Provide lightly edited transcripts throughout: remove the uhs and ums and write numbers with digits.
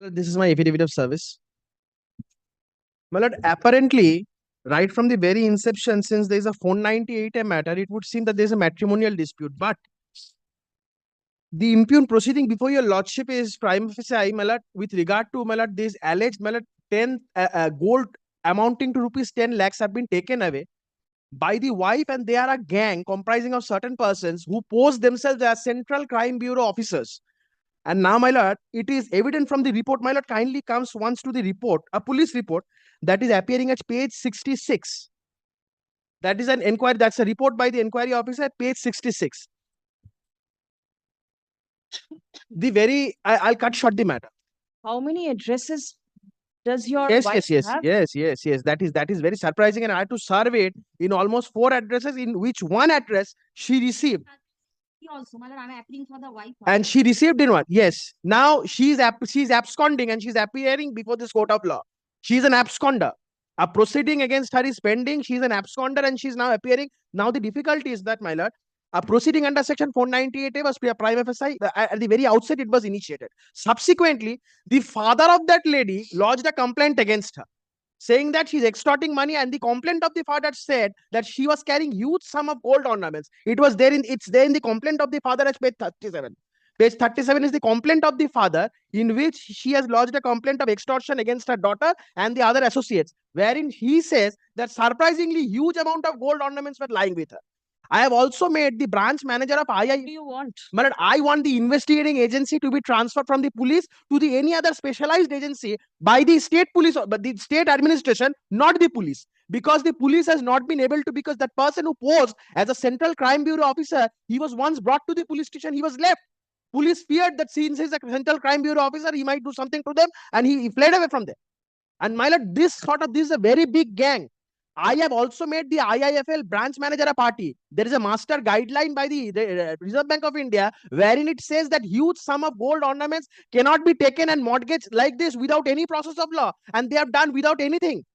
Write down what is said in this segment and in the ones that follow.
This is my affidavit of service. My lord, apparently, right from the very inception, since there is a 498 matter, it would seem that there is a matrimonial dispute. But the impugned proceeding before your lordship is prima facie, my lord, with regard to, my lord, this alleged, my lord, 10 gold amounting to rupees 10 lakhs have been taken away by the wife, and they are a gang comprising of certain persons who pose themselves as Central Crime Bureau officers. And now, my lord, it is evident from the report, my lord, kindly comes once to the report, a police report that is appearing at page 66. That is an inquiry, that's a report by the inquiry officer at page 66. I'll cut short the matter. How many addresses does your Yes, wife have? yes. That is very surprising, and I had to survey it in almost 4 addresses, in which one address she received. Also, mother, I'm appealing for the wife. And she received in one. Yes. Now she's absconding and she's appearing before this court of law. She's an absconder. A proceeding against her is pending. She's an absconder and she's now appearing. Now the difficulty is that, my lord, a proceeding under section 498A was prima facie. At the very outset, it was initiated. Subsequently, the father of that lady lodged a complaint against her, saying that she's extorting money, and the complaint of the father said that she was carrying huge sum of gold ornaments. It's there in the complaint of the father at page 37. Page 37 is the complaint of the father, in which she has lodged a complaint of extortion against her daughter and the other associates, wherein he says that surprisingly huge amount of gold ornaments were lying with her. I have also made the branch manager of II. What do you want? But I want the investigating agency to be transferred from the police to the any other specialized agency by the state police, but the state administration, not the police. Because the police has not been able to, because that person who posed as a Central Crime Bureau officer, he was once brought to the police station, he was left. Police feared that since he's a Central Crime Bureau officer, he might do something to them, and he fled away from there. And my lord, this is a very big gang. I have also made the IIFL branch manager a party. There is a master guideline by the Reserve Bank of India, wherein it says that huge sum of gold ornaments cannot be taken and mortgaged like this without any process of law. And they have done without anything.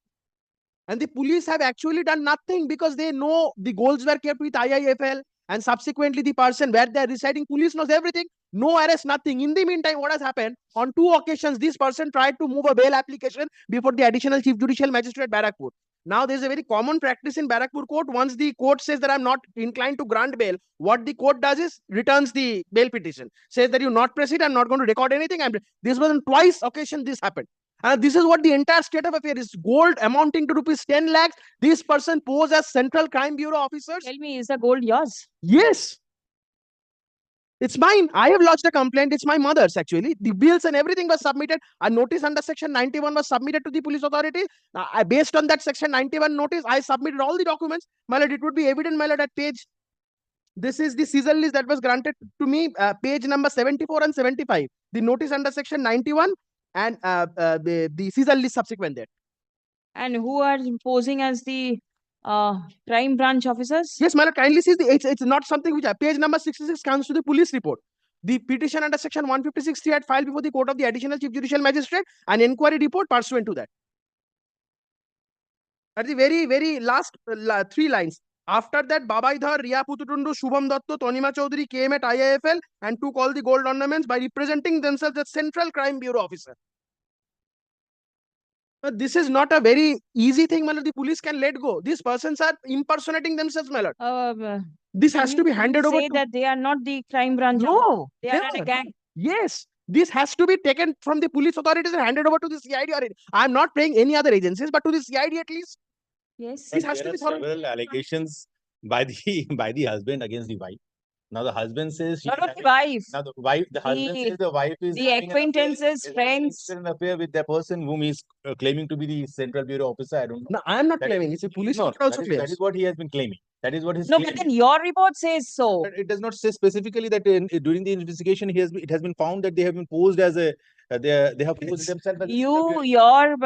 And the police have actually done nothing, because they know the golds were kept with IIFL. And subsequently, the person where they are residing, police knows everything. No arrest, nothing. In the meantime, what has happened? On 2 occasions, this person tried to move a bail application before the additional chief judicial magistrate Barakpur. Now, there's a very common practice in Barakpur court. Once the court says that I'm not inclined to grant bail, what the court does is returns the bail petition, says that you not proceed, I'm not going to record anything. This was on twice occasion this happened. And this is what the entire state of affair is. Gold amounting to rupees 10 lakhs. This person posed as Central Crime Bureau officers. Tell me, is the gold yours? Yes. It's mine. I have lodged a complaint. It's my mother's, actually. The bills and everything was submitted. A notice under section 91 was submitted to the police authority. Based on that section 91 notice, I submitted all the documents. My lord, it would be evident, my lord, at page. This is the season list that was granted to me, page number 74 and 75. The notice under section 91 and the season list subsequent there. And who are posing as the crime branch officers? Yes, my lord, kindly see it's not something which page number 66 comes to the police report. The petition under section 156 had filed before the court of the additional chief judicial magistrate, an inquiry report pursuant to that. At the very last 3 lines. After that, Babaidhar, Riya Pututundu, Shubham Datto, Tonima Chaudhary came at IIFL and took all the gold ornaments by representing themselves as Central Crime Bureau officer. But this is not a very easy thing, my lord. The police can let go. These persons are impersonating themselves, my lord. This has to be handed over to... that they are not the crime branch. No. They are not a gang. Yes. This has to be taken from the police authorities and handed over to the CID. Or I'm not paying any other agencies, but to the CID at least. Yes. This has to be several allegations by the husband against the wife. Now the husband says not the wife. Now the husband says the wife is the acquaintances, friends, an affair with the person whom he is claiming to be the Central Bureau officer. I don't know. No, I am not claiming. It's a police report also claims. That is what he has been claiming. That is what his. No, but then your report says so. But it does not say specifically that during the investigation it has been found that they have been posed as a they have posed themselves as your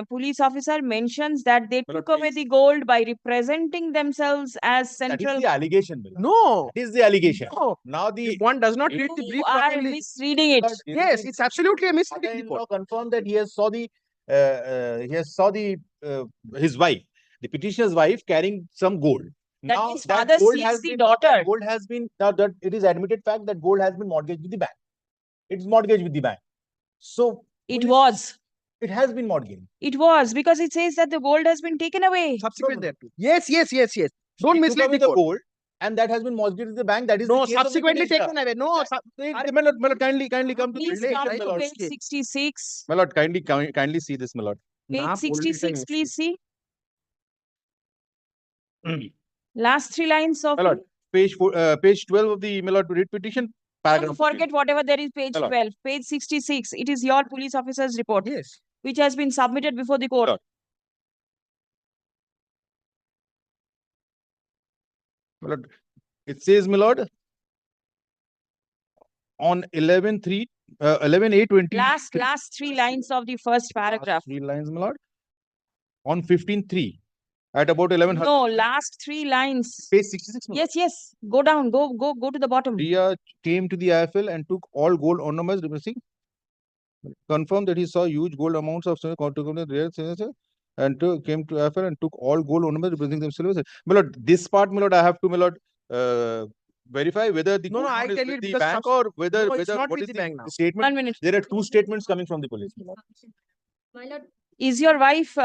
police officer mentions that they took away the gold by representing themselves as Central. That is the allegation. No, it is the allegation. No. Now the one does not read the brief. You are misreading it. Yes, it's absolutely a misreading report. Confirmed that he has saw the his wife, the petitioner's wife, carrying some gold. That now, his father sees the daughter. Gold has been, now that it is admitted fact that gold has been mortgaged with the bank. It's mortgaged with the bank. So It Police- was. It has been mortgaged. It was because it says that the gold has been taken away. Subsequent thereto. Yes. Don't He took mislead away the court. gold, and that has been mortgaged to the bank. That is No, the case of the subsequently Ganesha. taken away. No, My lord, kindly come to Please the come petition, my to lord. page 66. My lord, kindly see this, my lord. Page 66, please see. My Last 3 lines of. lord, page 12 of the, my lord, writ petition, Don't paragraph. forget whatever there is page My lord. 12. Page 66. It is your police officer's report, Yes. which has been submitted before the court. Lord. My lord, it says, my lord, on 11/8/20. Last 3 lines of the first paragraph. 3 lines, my lord. On 15/3, at about 11. No, last 3 lines. Page 66. my lord. Yes. Go down. Go to the bottom. Priya came to the IFL and took all gold ornaments, missing. Confirmed that he saw huge gold amounts of and came to IFL and took all gold ornaments representing themselves. My lord, this part, my lord, I have to, my lord, verify whether the No, gold I amount is tell with you the because bank or whether No, it's not what with is the bank now. statement. 1 minute. There are 2 statements coming from the police. My lord, Is your wife,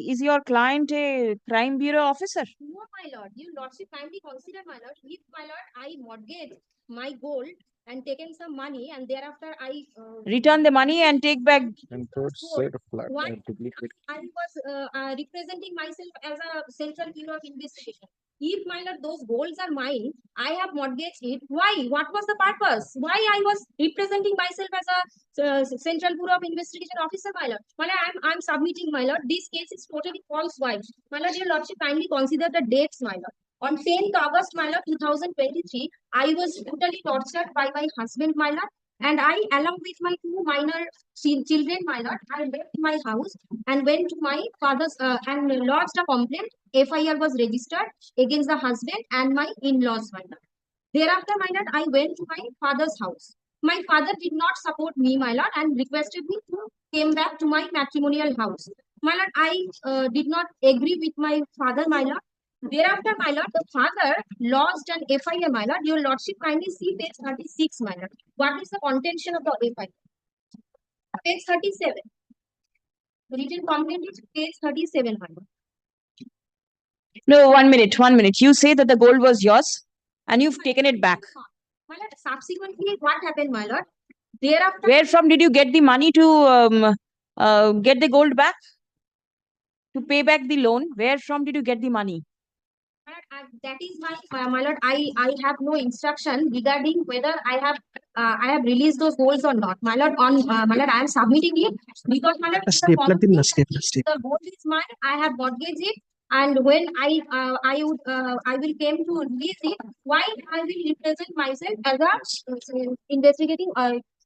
is your client a crime bureau officer? no, my lord. Your lordship kindly consider, my lord, if my lord I mortgaged my gold and taken some money and thereafter I Return the money and take back. And third set of flat. What? I was representing myself as a Central Bureau of Investigation. If my lord those golds are mine, I have mortgaged it. Why? What was the purpose? Why I was representing myself as a Central Bureau of Investigation officer, my lord? My lord, I'm submitting, my lord. This case is totally false. Why? My lord, your lordship kindly consider the dates, my lord. On 10th August, my lord, 2023, I was brutally tortured by my husband, my lord. And I, along with my 2 minor children, my lord, I left my house and went to my father's and lodged a complaint. FIR was registered against the husband and my in-laws, my lord. Thereafter, my lord, I went to my father's house. My father did not support me, my lord, and requested me to came back to my matrimonial house. My lord, I did not agree with my father, my lord. Thereafter, my lord, the father lodged an FIR, my lord. Your lordship kindly see page 36, my lord. What is the contention of the FIR? Page 37. The written complaint is page 37, my lord. No, 1 minute. You say that the gold was yours and you've taken it back. My lord, subsequently, what happened, my lord? Thereafter, Where from did you get the money to get the gold back? To pay back the loan? Where from did you get the money? my lord, that is my lord. I have no instruction regarding whether I have released those golds or not. My lord, my lord, I am submitting it because my lord, the gold is mine. I have mortgaged it, and when I will came to release it. Why I will represent myself as a investigating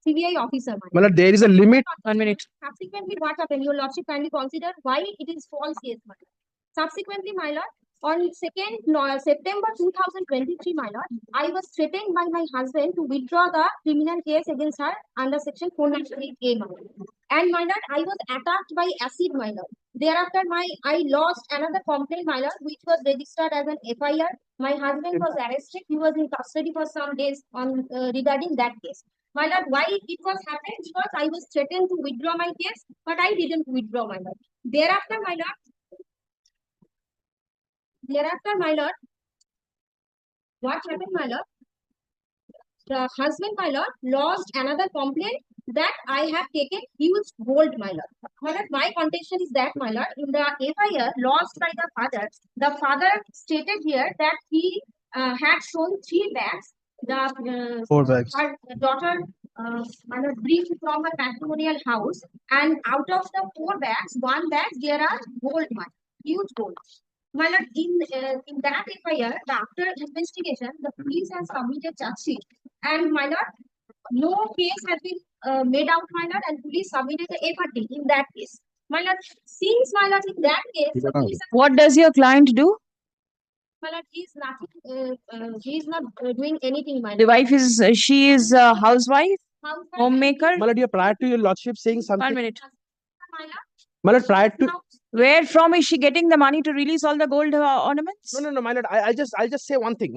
CBI officer. My lord. Well, there is a limit. 1 minute. Subsequently, what happened? Your lordship kindly consider why it is false case, my lord. Subsequently, my lord, on 2nd September 2023, my lord, I was threatened by my husband to withdraw the criminal case against her under section 498A, my lord. And my lord, I was attacked by acid, my lord. Thereafter, I lost another complaint, my lord, which was registered as an FIR. My husband was arrested. He was in custody for some days on regarding that case. My lord, why it was happened? Because I was threatened to withdraw my case, but I didn't withdraw, my lord. Thereafter, my lord, what happened, my lord? The husband, my lord, lodged another complaint that I have taken huge gold, my lord. My lord, my contention is that, my lord, in the FIR lodged by the father stated here that he had shown 3 bags. The 4 bags. her daughter, my lord, briefed from her matrimonial house, and out of the 4 bags, 1 bag there are gold, my huge gold. My lord, in that FIR, after investigation, the police has submitted charge sheet, and my lord, no case has been made out, my lord, and police submitted the FRD in that case. My lord, since my lord, in that case, the police What does your client do? my lord, he is nothing. He is not doing anything, my lord. The wife is, she is a housewife, Housewife, homemaker. My lord, prior to your lordship saying 1 something. minute. my lord, My lord, prior to. Where from is she getting the money to release all the gold ornaments? No, my lord. I'll just say one thing.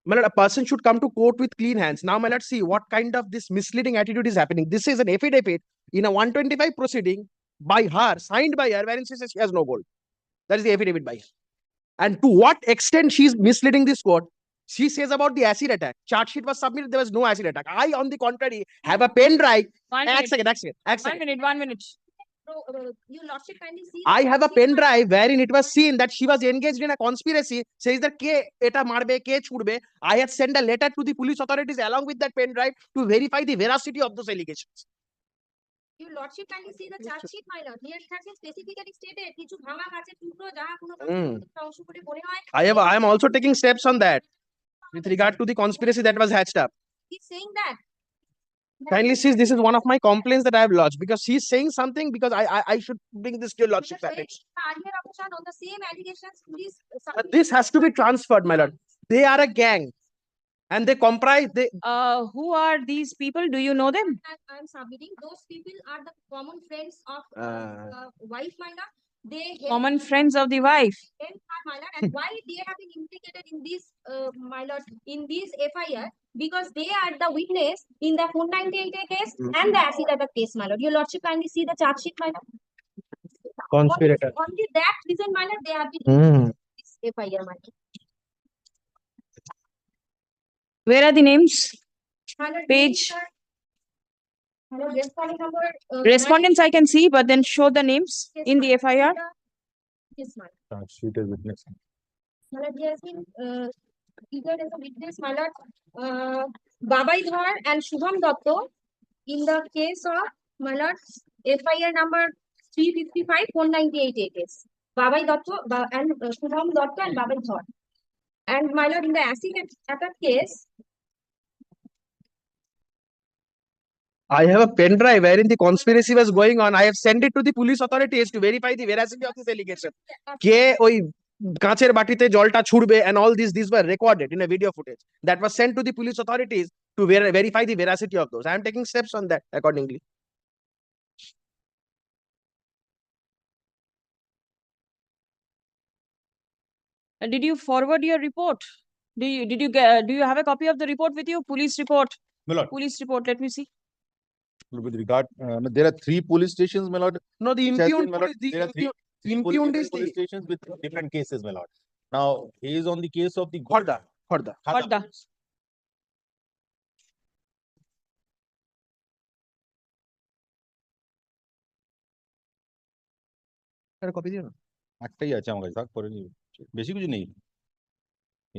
My lord, a person should come to court with clean hands. Now, my lord, see what kind of this misleading attitude is happening. This is an affidavit in a 125 proceeding by her, signed by her, wherein she says she has no gold. That is the affidavit by her. And to what extent she is misleading this court? She says about the acid attack. Chart sheet was submitted, there was no acid attack. I, on the contrary, have a pen drive. One One minute. second. One minute. 1 minute. Your lordship kindly see. I have a pen drive wherein it was seen that she was engaged in a conspiracy, says that ke eta marbe, ke chudbe. I had sent a letter to the police authorities along with that pen drive to verify the veracity of those allegations. Your lordship kindly see the charge sheet, my lord. Here it has been specifically stated কিছু ভাঙা কাচের টুকরো যাহা কোনো অংশ করে মনে হয় I am also taking steps on that with regard to the conspiracy that was hatched up. he's saying that. Kindly see, this is one of my complaints that I have lodged because he's saying something because I should bring this to your lordship's attention. Earlier opposition on the same allegations, police. But this has to be transferred, my lord. They are a gang and they comprise they Who are these people? Do you know them? I'm submitting. Those people are the common friends of wife, my lord. They help Common friends of the wife. her, my lord. And why they have been implicated in this, my lord, in this FIR? Because they are the witness in the 498A case and the acid attack case, my lord. Your lordship kindly see the charge sheet, my lord. conspirator. Only that reason, my lord, they have been in this FIR, my lord. Where are the names? My lord, Page. names are- my lord, respondent number. Respondents I can see, but then show the names Yes, in my the lord. FIR. Yes, my lord. Charge sheet is witnessing. My lord, he has been figured as a witness, my lord. Babai Dhar and Shubham Dotto in the case of, my lord, FIR number 355 498 case. Babai Dotto and Shubham Dotto and Babai Dhar. And my lord, in the acid attack case, I have a pen drive wherein the conspiracy was going on. I have sent it to the police authorities to verify the veracity of this allegation. কে ওই কাঁচের বাটিতে জলটা ছুড়বে and all these were recorded in a video footage that was sent to the police authorities to verify the veracity of those. I am taking steps on that accordingly. Did you forward your report? Did you do you have a copy of the report with you? Police report. My lord, Police report. Let me see. with regard, there are 3 police stations, my lord. No, the which has been, impugned my lord, police, the there are three impugned is police the stations with different cases, my lord. Now, he is on the case of the Khorda. Khorda. একটা copy দিও না। একটাই আছে আমার কাছে, থাক পরে নিয়ে বেশি কিছু নেই,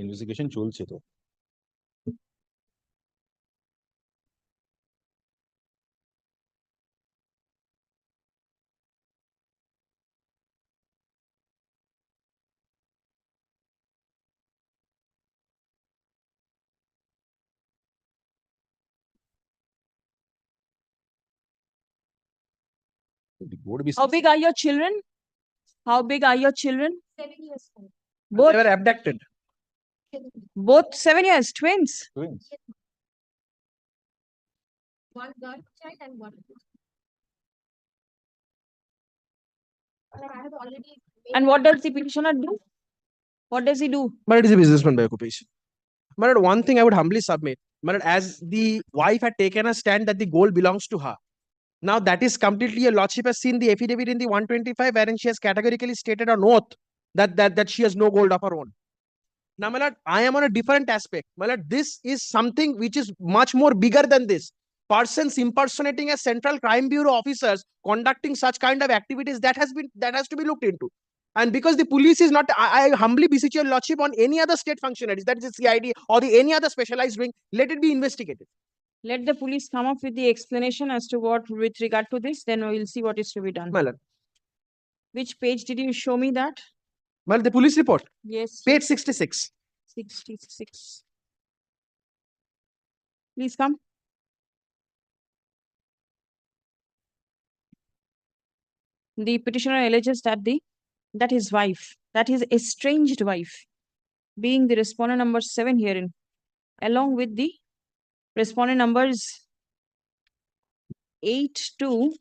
ইনভেস্টিগেশন চলছে তো। How big are your children? How big are your children? 7 years old. Both, They were abducted. both 7 years, twins. Twins. One girl child and one boy. I have already made And what does the petitioner do? What does he do? But it is a businessman by occupation. But one thing I would humbly submit, but as the wife had taken a stand that the gold belongs to her. Now that is completely, your lordship has seen the affidavit in the 125 wherein she has categorically stated on oath that she has no gold of her own. Now, my lord, I am on a different aspect. My lord, this is something which is much more bigger than this. Persons impersonating as Central Crime Bureau officers conducting such kind of activities that has to be looked into. And because the police is not, I humbly beseech your lordship on any other state functionaries, that is the CID or the any other specialized wing, let it be investigated. Let the police come up with the explanation as to what with regard to this, then we will see what is to be done. My lord, Which page did you show me that? my lord, the police report, Yes. page 66. 66. Please come. The petitioner alleges that his wife, that his estranged wife, being the respondent number 7 herein, along with the respondent numbers 8 to